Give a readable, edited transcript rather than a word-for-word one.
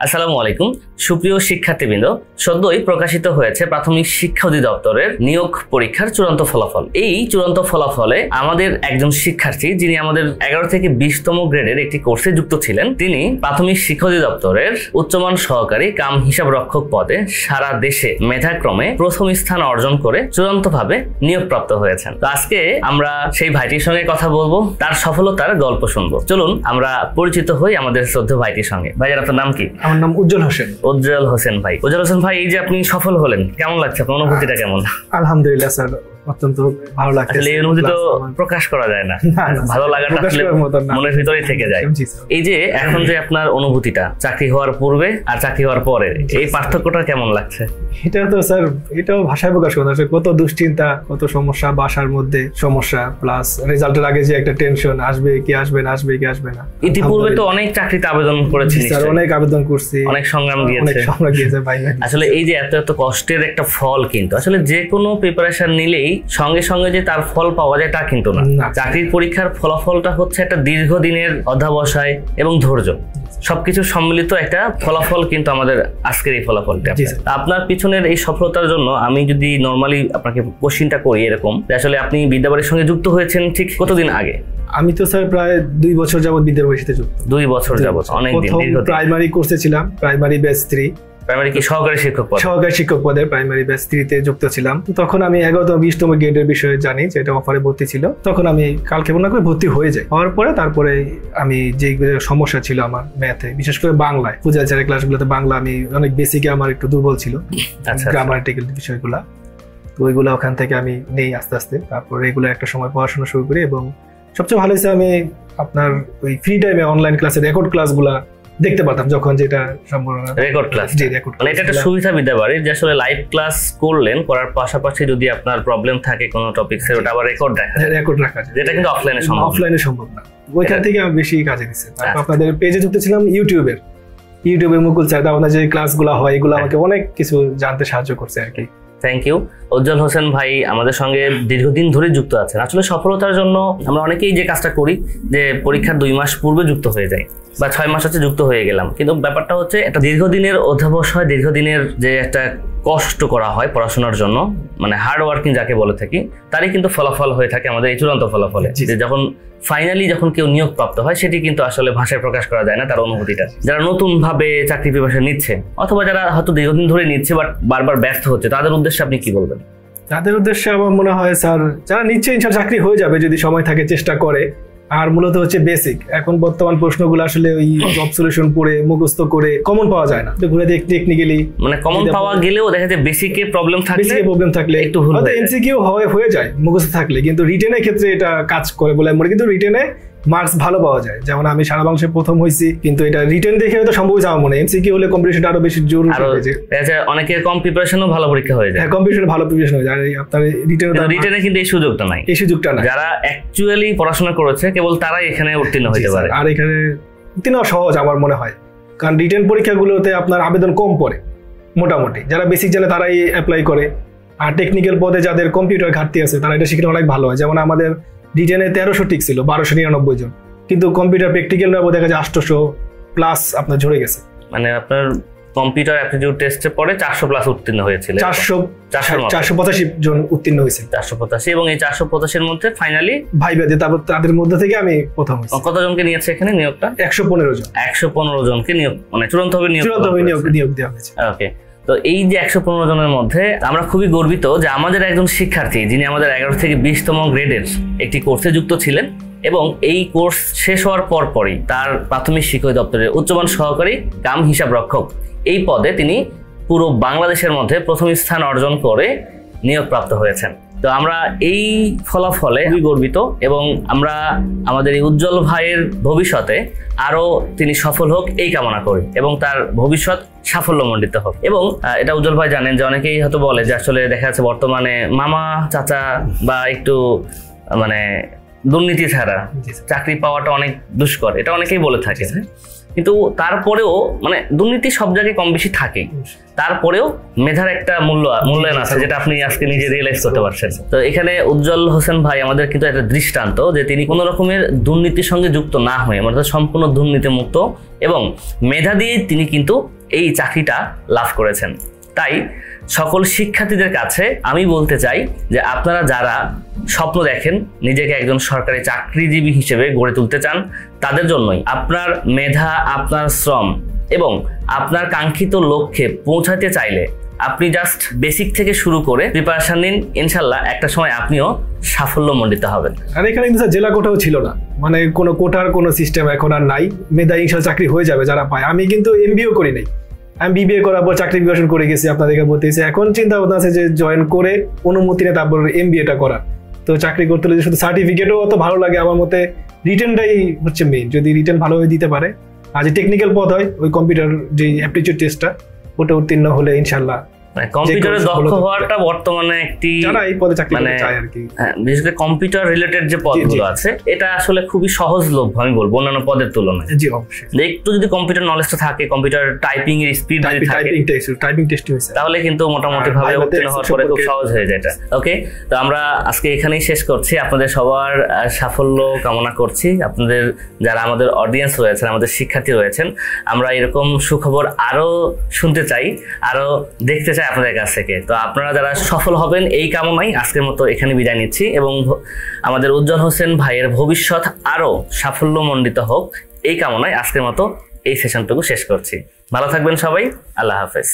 আসসালামু আলাইকুম সুপ্রিয় শিক্ষার্থীবৃন্দ, সদ্যই প্রকাশিত হয়েছে প্রাথমিক শিক্ষা অধিদপ্তরের নিয়োগ পরীক্ষার চূড়ান্ত ফলাফল। এই চূড়ান্ত ফলাফলে আমাদের একজন শিক্ষার্থী, যিনি আমাদের 11 থেকে 20তম গ্রেডের একটি কোর্সে যুক্ত ছিলেন, তিনি প্রাথমিক শিক্ষা অধিদপ্তরের উচ্চমান সহকারী কাম হিসাব রক্ষক পদে সারা দেশে মেধাক্রমে প্রথম স্থান অর্জন করে চূড়ান্তভাবে নিয়োগপ্রাপ্ত হয়েছেন। তো আজকে আমরা সেই ভাইটির সঙ্গে কথা বলবো, তার সফলতার গল্প শুনবো। চলুন আমরা পরিচিত হই আমাদের শ্রদ্ধেয় ভাইটির সঙ্গে। ভাইয়ার আপনার নাম কি? আমার নাম উজ্জ্বল হোসেন। উজ্জ্বল হোসেন ভাই। উজ্জ্বল হোসেন ভাই, এই যে আপনি সফল হলেন, কেমন লাগছে? আপনার অনুভূতিটা কেমন? আলহামদুলিল্লাহ স্যার, অত্যন্ত ভালো লাগছে। এই অনুভূতি তো প্রকাশ করা যায় না, ভালো লাগাটা আসলে মনের ভিতরেই থেকে যায়। এই যে এখন যে আপনার অনুভূতিটা চাকরি হওয়ার পূর্বে আর চাকরি হওয়ার পরে, এই পার্থক্যটা কেমন লাগছে? এটা তো স্যার, এটাও ভাষায় প্রকাশ করা যাচ্ছে। কত দুশ্চিন্তা, কত সমস্যা, বাসার মধ্যে সমস্যা, প্লাস রেজাল্টের আগে যে একটা টেনশন, আসবে কি আসবে না, আসবে কি আসবে না। ইতিপূর্বে তো অনেক চাকরিতে আবেদন করেছি স্যার, অনেক আবেদন করছি, অনেক সংগ্রাম গিয়েছে ভাই। আসলে এই যে এত কষ্টের একটা ফল, কিন্তু আসলে যে কোনো প্রিপারেশন নিলেই সঙ্গে সঙ্গে যে তার ফল পাওয়া যায় তা কিন্তু না। চাকরির পরীক্ষার ফলাফলটা হচ্ছে একটা দীর্ঘদিনের অধ্যাবসায় এবং ধৈর্য, সবকিছু সম্মিলিত একটা ফলাফল, কিন্তু আমাদের আজকের এই ফলাফলটা। আপনার পিছনের এই সফলতার জন্য আমি যদি নরমালি আপনাকে কোশ্চিনটা করি এরকম, আসলে আপনি বিদ্যাবাড়ির সঙ্গে যুক্ত হয়েছেন ঠিক কতদিন আগে? আমি তো স্যার প্রায় 2 বছর যাবত বিদ্যাবাড়ির সাথে যুক্ত। 2 বছর যাবত, অনেক দিন। প্রাইমারি কোর্সে ছিলাম, প্রাইমারি ব্যাচ 3। প্রাইমারি কি সহকারী শিক্ষক পদে প্রাইমারি ব্যাচ 3-তে যুক্ত ছিলাম। তখন আমি 11তম 20তম গ্রেডের বিষয়ে জানি যে এটা অফারে ভর্তি ছিল। তখন আমি কালকে মনে করে ভর্তি হয়ে যাই। হওয়ার পরে তারপরে আমি যে সমস্যা ছিল আমার ম্যাথে, বিশেষ করে বাংলায়, পূজাচারের ক্লাসগুলোতে বাংলা আমি অনেক বেসিকে আমার একটু দুর্বল ছিল, গ্রামাটিক্যাল বিষয়গুলা। তো ওইগুলো ওখান থেকে আমি নেই আস্তে আস্তে। তারপর এগুলো একটা সময় পড়াশোনা শুরু করি, এবং সবচেয়ে ভালো হয়েছে আমি আপনার ওই ফ্রি টাইমে অনলাইন ক্লাসে রেকর্ড ক্লাসগুলা দেখতে পারতাম, যখন যেটা সম্পূর্ণ রেকর্ড ক্লাস। মানে এটা একটা সুবিধা বিদ্যাবাড়ির, যে আসলে লাইভ ক্লাস করলেন, করার পাশাপাশি যদি আপনার প্রবলেম থাকে কোনো টপিকসের, ওটা আবার রেকর্ড রাখা যায়, যেটা কিন্তু অফলাইনে সম্ভব না। ওইখান থেকে আমি বেশি কাজে দিচ্ছি। আপনাদের পেজে যুক্ত ছিলাম ইউটিউবে মুকুল স্যার, আপনার যে ক্লাসগুলো হয় এগুলো আমাকে অনেক কিছু জানতে সাহায্য করছে আর কি। Thank you. উজ্জ্বল হোসেন ভাই আমাদের সঙ্গে দীর্ঘদিন ধরে যুক্ত আছেন। আসলে সফলতার জন্য আমরা অনেকেই যে কাজটা করি, যে পরীক্ষার 2 মাস পূর্বে যুক্ত হয়ে যাই, বা 6 মাস হচ্ছে যুক্ত হয়ে গেলাম, কিন্তু ব্যাপারটা হচ্ছে একটা দীর্ঘদিনের অধ্যবসায়, দীর্ঘদিনের যে একটা কষ্ট করা হয় পড়াশোনার জন্য, মানে হার্ড ওয়ার্কিং যাকে বলে থাকি, তারই কিন্তু ফলাফল হয়ে থাকে আমাদের এই চূড়ান্ত ফলাফলে। যে যখন ফাইনালি যখন কেউ নিয়োগ প্রাপ্ত হয়, সেটি কিন্তু আসলে ভাষায় প্রকাশ করা যায় না তার অনুভূতিটা। যারা নতুন ভাবে চাকরি প্রিপারেশন নিচ্ছে, অথবা যারা হয়তো দীর্ঘদিন ধরে নিচ্ছে বাট বারবার ব্যর্থ হচ্ছে, তাদের উদ্দেশ্যে আপনি কি বলবেন? তাদের উদ্দেশ্যে আমার মনে হয় স্যার, যারা নিচ্ছে ইনশাআল্লাহ চাকরি হয়ে যাবে যদি সময় থাকে, চেষ্টা করে। আর মূলত হচ্ছে বেসিক, এখন বর্তমান প্রশ্নগুলো আসলে ওই জব সলিউশন পড়ে মুখস্থ করে কমন পাওয়া যায় না। ঘুরে দেখ টেকনিক্যালি, মানে কমন পাওয়া গেলেও দেখা যায় বেসিকে প্রবলেম থাকলে একটু ভুল হয়। এমসিকিউ হয়ে যায় মুখস্থ থাকলে, কিন্তু রিটেনের ক্ষেত্রে এটা কাজ করে বলে মনে। কিন্তু রিটেনে মার্কস ভালো পাওয়া যায়, যেমন আমি সারা বাংলাদেশে প্রথম হয়েছি, কিন্তু এটা রিটেন দেখে হয়তো সম্ভব হয়েছে আমার মনে। এমসিকিউ হলে কম্পিটিশনটা আরো বেশি জোর হয়ে যায়। অনেকের কম প্রিপারেশনও ভালো পরীক্ষা হয়ে যায়। হ্যাঁ, কম্পিটিশনে ভালো প্রিপারেশন হয়ে যায়। আপনার রিটেনে কিন্তু এই সুযোগটা নাই। যারা অ্যাকচুয়ালি পড়াশোনা করেছে কেবল তারাই এখানে উত্তীর্ণ হতে পারে। আর এখানে উত্তীর্ণ সহজ আমার মনে হয়, কারণ রিটেন পরীক্ষাগুলোতে আপনার আবেদন কম পড়ে মোটামুটি। যারা বেসিক জানে তারাই অ্যাপ্লাই করে, আর টেকনিক্যাল পদে যাদের কম্পিউটার ঘাটতি আছে তারা এটা শিখলে অনেক ভালো হয়। যেমন আমাদের রিটেনে 1300 টিক ছিল, 1299 জন, কিন্তু কম্পিউটার প্র্যাকটিক্যাল নেবো দেখা যায় 800 প্লাস আপনার ঝরে গেছে। মানে আপনার কম্পিউটার অ্যাপটিটিউড টেস্টে পরে 400 প্লাস উত্তীর্ণ হয়েছিল, 485 জন উত্তীর্ণ হয়েছে, 485। এবং এই 485 এর মধ্যে ফাইনালি ভাইবা দিয়ে তারপর তাদের মধ্যে থেকে আমি প্রথম হয়েছি। কতজনকে নিয়েছে এখানে নিয়োগটা? 115 জন। 115 জনকে নিয়োগ, মানে চূড়ান্তভাবে নিয়োগ দেওয়া হয়েছে। ওকে। তো এই যে 115 জনের মধ্যে আমরা খুবই গর্বিত যে আমাদের একজন শিক্ষার্থী, যিনি আমাদের 11 থেকে 20তম গ্রেডের একটি কোর্সে যুক্ত ছিলেন, এবং এই কোর্স শেষ হওয়ার পরই তার প্রাথমিক শিক্ষা দপ্তরের উচ্চমান সহকারী কাম হিসাব রক্ষক এই পদে তিনি পুরো বাংলাদেশের মধ্যে প্রথম স্থান অর্জন করে নিয়োগপ্রাপ্ত হয়েছেন। তো আমরা এই ফলাফলে খুবই গর্বিত, এবং আমরা আমাদের এই উজ্জ্বল ভাইয়ের ভবিষ্যতে আরো তিনি সফল হোক এই কামনা করি, এবং তার ভবিষ্যৎ সাফল্যমণ্ডিত হোক। এবং এটা উজ্জ্বল ভাই জানেন যে অনেকেই হয়তো বলে যে আসলে দেখা যাচ্ছে বর্তমানে মামা চাচা বা একটু মানে দুর্নীতি ছাড়া চাকরি পাওয়াটা অনেক দুষ্কর, এটা অনেকেই বলে থাকে। কিন্তু তারপরেও মানে দুর্নীতি সব জায়গায় কম বেশি থাকেই, তারপরেও মেধার একটা মূল্যায়ন আছে, যেটা আপনি আজকে নিজে রিয়েলাইজ করতে পারছেন। তো এখানে উজ্জ্বল হোসেন ভাই আমাদের কিন্তু একটা দৃষ্টান্ত, যে তিনি কোনো রকমের দুর্নীতির সঙ্গে যুক্ত না হয়ে অর্থাৎ সম্পূর্ণ দুর্নীতি মুক্ত এবং মেধা দিয়ে তিনি কিন্তু এই চাকরিটা লাভ করেছেন। তাই সকল শিক্ষার্থীদের কাছে আমি বলতে চাই যে আপনারা যারা স্বপ্ন দেখেন নিজেকে একজন সরকারি চাকরিজীবী হিসেবে গড়ে তুলতে চান, তাদের জন্যই আপনার মেধা, আপনার শ্রম এবং আপনার কাঙ্ক্ষিত লক্ষ্যে পৌঁছাতে চাইলে আপনি জাস্ট বেসিক থেকে শুরু করে প্রিপারেশন নিন, ইনশাল্লাহ একটা সময় আপনিও সাফল্যমণ্ডিত হবেন। আর এখানে কিন্তু জেলা কোটাও ছিল না, মানে কোনো কোটার কোনো সিস্টেম এখন আর নাই, মেধা ইনশাল্লাহ চাকরি হয়ে যাবে যারা পায়। আমি কিন্তু এমবিও করি নাই, আমি বিবিএ করার পর চাকরি বিভাজন করে গেছি, আপনাদেরকে বলতেছি। এখন চিন্তা ভাবনা আছে যে জয়েন করে অনুমতি নিয়ে তারপর এমবিএটা করার। তো চাকরি করতে হলে শুধু সার্টিফিকেটও অত ভালো লাগে আমার মতে, রিটেনটাই হচ্ছে মেইন। যদি রিটেন ভালোভাবে দিতে পারে আর যে টেকনিক্যাল পদ হয় ওই কম্পিউটার যে অ্যাপটিটিউড টেস্টটা ওটা উত্তীর্ণ হলে ইনশাল্লাহ কম্পিউটারে দক্ষ হওয়াটা বর্তমানে একটি যারা এই পদে চাকরি করতে চায় আর কি, বিশেষ করে কম্পিউটার রিলেটেড যে পদগুলো আছে এটা আসলে খুবই সহজলভ্য আমি বলবো অন্যান্য পদের তুলনায়। জি অবশ্যই, একটু যদি কম্পিউটার নলেজটা থাকে, কম্পিউটার টাইপিং এর স্পিড যদি থাকে, টাইপিং টেস্ট হয়েছে, তাহলে কিন্তু মোটামুটি ভাবে উত্তীর্ণ হওয়ার পরে খুব সহজ হয়ে যায় এটা। ওকে, তো আমরা আজকে এখানেই শেষ করছি। আপনাদের সবার সাফল্য কামনা করছি। আপনাদের যারা আমাদের অডিয়েন্স রয়েছেন, আমাদের শিক্ষার্থী রয়েছেন, আমরা এরকম সুখবর আরো শুনতে চাই, আরো দেখতে চাই আপনাদের কাছ থেকে। তো আপনারা যারা সফল হবেন এই কামনাই আজকের মতো এখানে বিদায় নিচ্ছি এবং আমাদের উজ্জ্বল হোসেন ভাইয়ের ভবিষ্যৎ আরো সাফল্যমণ্ডিত হোক এই কামনায় আজকের মতো এই সেশনটুকু শেষ করছি। ভালো থাকবেন সবাই, আল্লাহ হাফেজ।